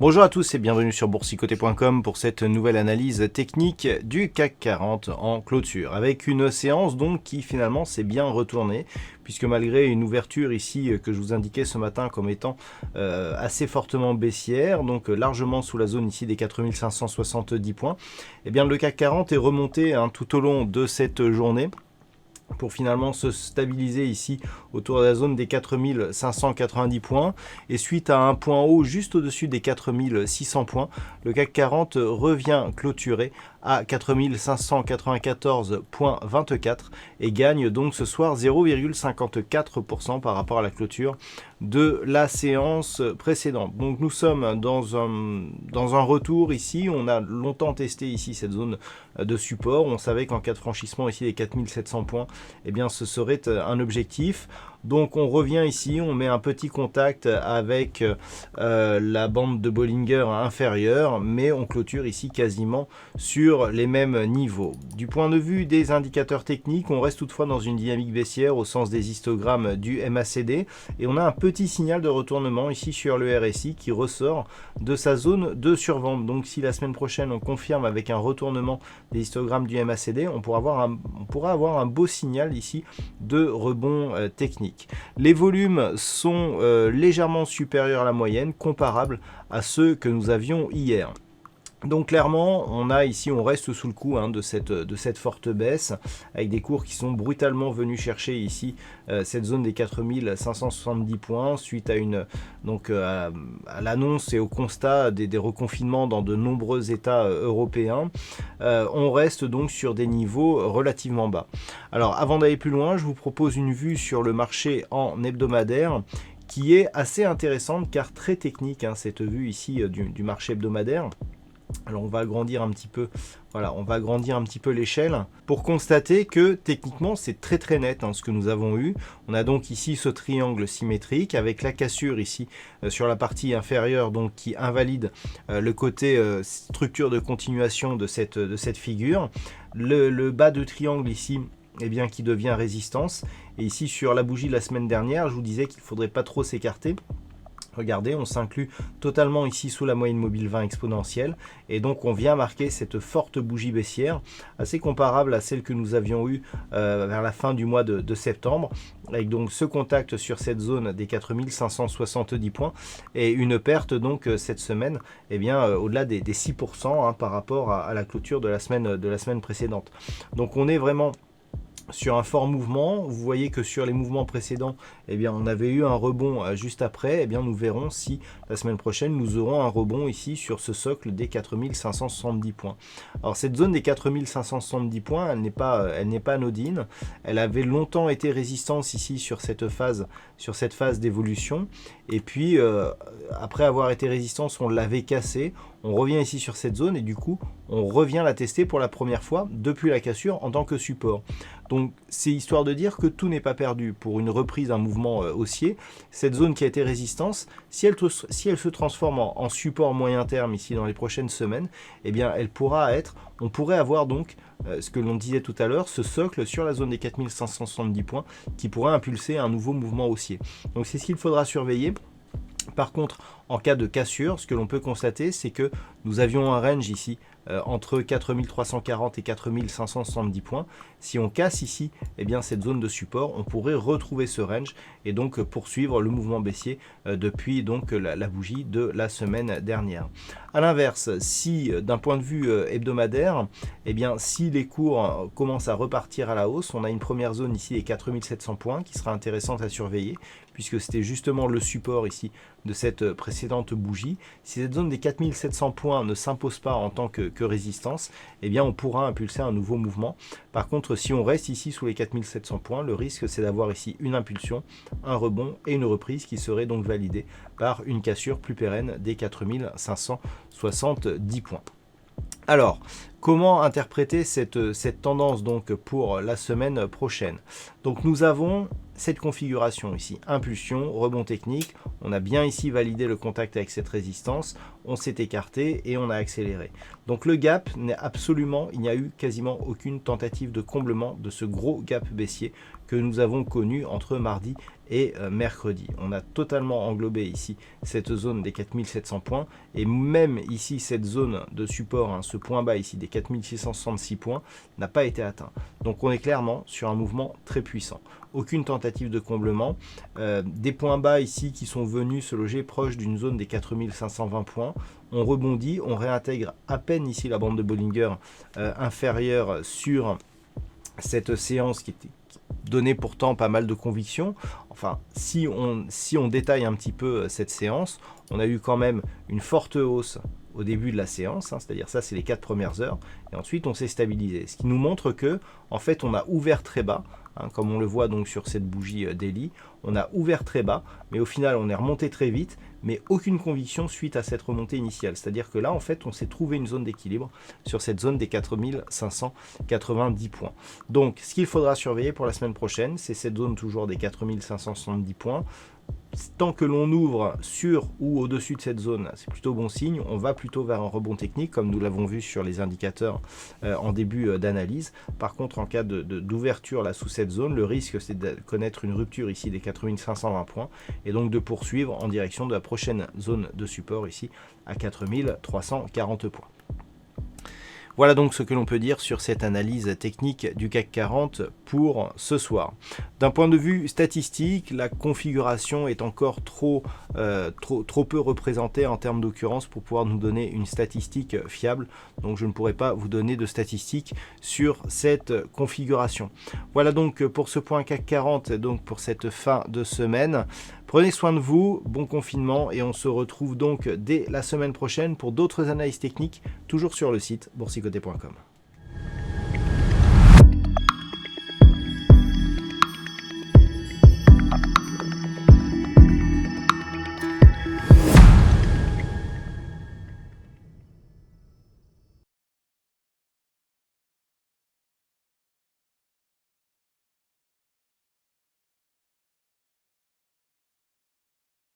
Bonjour à tous et bienvenue sur boursicoté.com pour cette nouvelle analyse technique du CAC 40 en clôture, avec une séance donc qui finalement s'est bien retournée, puisque malgré une ouverture ici que je vous indiquais ce matin comme étant assez fortement baissière, donc largement sous la zone ici des 4570 points, et bien le CAC 40 est remonté tout au long de cette journée, pour finalement se stabiliser ici autour de la zone des 4590 points. Et suite à un point haut juste au-dessus des 4600 points, le CAC 40 revient clôturer à 4594,24 et gagne donc ce soir 0,54% par rapport à la clôture de la séance précédente. Donc nous sommes dans un retour ici. On a longtemps testé ici cette zone de support. On savait qu'en cas de franchissement ici des 4700 points, eh bien ce serait un objectif. Donc on revient ici, on met un petit contact avec la bande de Bollinger inférieure, mais on clôture ici quasiment sur les mêmes niveaux. Du point de vue des indicateurs techniques, on reste toutefois dans une dynamique baissière au sens des histogrammes du MACD, et on a un petit signal de retournement ici sur le RSI qui ressort de sa zone de survente. Donc si la semaine prochaine on confirme avec un retournement des histogrammes du MACD, on pourra avoir un beau signal ici de rebond technique. Les volumes sont légèrement supérieurs à la moyenne, comparables à ceux que nous avions hier. Donc clairement, on reste sous le coup de cette forte baisse, avec des cours qui sont brutalement venus chercher ici cette zone des 4570 points, suite à à l'annonce et au constat des reconfinements dans de nombreux États européens. On reste donc sur des niveaux relativement bas. Alors avant d'aller plus loin, je vous propose une vue sur le marché en hebdomadaire, qui est assez intéressante car très technique, cette vue ici du marché hebdomadaire. Alors on va agrandir un petit peu, l'échelle pour constater que techniquement c'est très net ce que nous avons eu. On a donc ici ce triangle symétrique avec la cassure ici sur la partie inférieure, donc qui invalide le côté structure de continuation de cette figure. Le bas de triangle ici, qui devient résistance, et ici sur la bougie de la semaine dernière, je vous disais qu'il ne faudrait pas trop s'écarter. Regardez, on s'inclut totalement ici sous la moyenne mobile 20 exponentielle, et donc on vient marquer cette forte bougie baissière, assez comparable à celle que nous avions eue vers la fin du mois de septembre, avec donc ce contact sur cette zone des 4570 points, et une perte donc cette semaine, au-delà des 6% par rapport à la clôture de la semaine précédente. Donc on est vraiment sur un fort mouvement. Vous voyez que sur les mouvements précédents, on avait eu un rebond juste après. Nous verrons si la semaine prochaine, nous aurons un rebond ici sur ce socle des 4570 points. Alors cette zone des 4570 points, elle n'est pas anodine. Elle avait longtemps été résistance ici sur cette phase d'évolution. Et puis, après avoir été résistance, on l'avait cassée. On revient ici sur cette zone et du coup, on revient la tester pour la première fois depuis la cassure en tant que support. Donc, c'est histoire de dire que tout n'est pas perdu pour une reprise d'un mouvement haussier. Cette zone qui a été résistance, si elle se transforme en support moyen terme ici dans les prochaines semaines, on pourrait avoir donc ce que l'on disait tout à l'heure, ce socle sur la zone des 4570 points qui pourrait impulser un nouveau mouvement haussier. Donc, c'est ce qu'il faudra surveiller. Par contre, en cas de cassure, ce que l'on peut constater, c'est que nous avions un range ici entre 4340 et 4570 points. Si on casse ici cette zone de support, on pourrait retrouver ce range et donc poursuivre le mouvement baissier depuis donc la bougie de la semaine dernière. A l'inverse, si d'un point de vue hebdomadaire, si les cours commencent à repartir à la hausse, on a une première zone ici des 4700 points qui sera intéressante à surveiller, puisque c'était justement le support ici de cette précédente bougie. Si cette zone des 4700 points ne s'impose pas en tant que résistance, on pourra impulser un nouveau mouvement. Par contre, si on reste ici sous les 4700 points, le risque c'est d'avoir ici une impulsion, un rebond et une reprise qui serait donc validée par une cassure plus pérenne des 4570 points. Alors, comment interpréter cette tendance donc pour la semaine prochaine? Donc nous avons cette configuration ici, impulsion, rebond technique, on a bien ici validé le contact avec cette résistance, on s'est écarté et on a accéléré. Donc le gap n'est absolument, il n'y a eu quasiment aucune tentative de comblement de ce gros gap baissier que nous avons connu entre mardi et mercredi. On a totalement englobé ici cette zone des 4700 points et même ici cette zone de support, hein, ce point bas ici des 4666 points n'a pas été atteint. Donc on est clairement sur un mouvement très puissant. Aucune tentative de comblement. Des points bas ici qui sont venus se loger proche d'une zone des 4520 points. On rebondit, on réintègre à peine ici la bande de Bollinger inférieure sur cette séance qui donnait pourtant pas mal de conviction. Enfin, si on détaille un petit peu cette séance, on a eu quand même une forte hausse au début de la séance, hein, c'est-à-dire ça c'est les 4 premières heures, et ensuite on s'est stabilisé. Ce qui nous montre que, en fait, on a ouvert très bas, hein, comme on le voit donc sur cette bougie daily, on a ouvert très bas, mais au final on est remonté très vite, mais aucune conviction suite à cette remontée initiale. C'est-à-dire que là, en fait, on s'est trouvé une zone d'équilibre sur cette zone des 4590 points. Donc, ce qu'il faudra surveiller pour la semaine prochaine, c'est cette zone toujours des 4570 points. Tant que l'on ouvre sur ou au-dessus de cette zone, c'est plutôt bon signe. On va plutôt vers un rebond technique, comme nous l'avons vu sur les indicateurs en début d'analyse. Par contre, en cas d'ouverture là sous cette zone, le risque c'est de connaître une rupture ici des 4520 points et donc de poursuivre en direction de la prochaine zone de support ici à 4340 points. Voilà donc ce que l'on peut dire sur cette analyse technique du CAC 40 pour ce soir. D'un point de vue statistique, la configuration est encore trop peu représentée en termes d'occurrence pour pouvoir nous donner une statistique fiable. Donc je ne pourrai pas vous donner de statistiques sur cette configuration. Voilà donc pour ce point CAC 40, donc pour cette fin de semaine. Prenez soin de vous, bon confinement et on se retrouve donc dès la semaine prochaine pour d'autres analyses techniques, toujours sur le site boursicoté.com.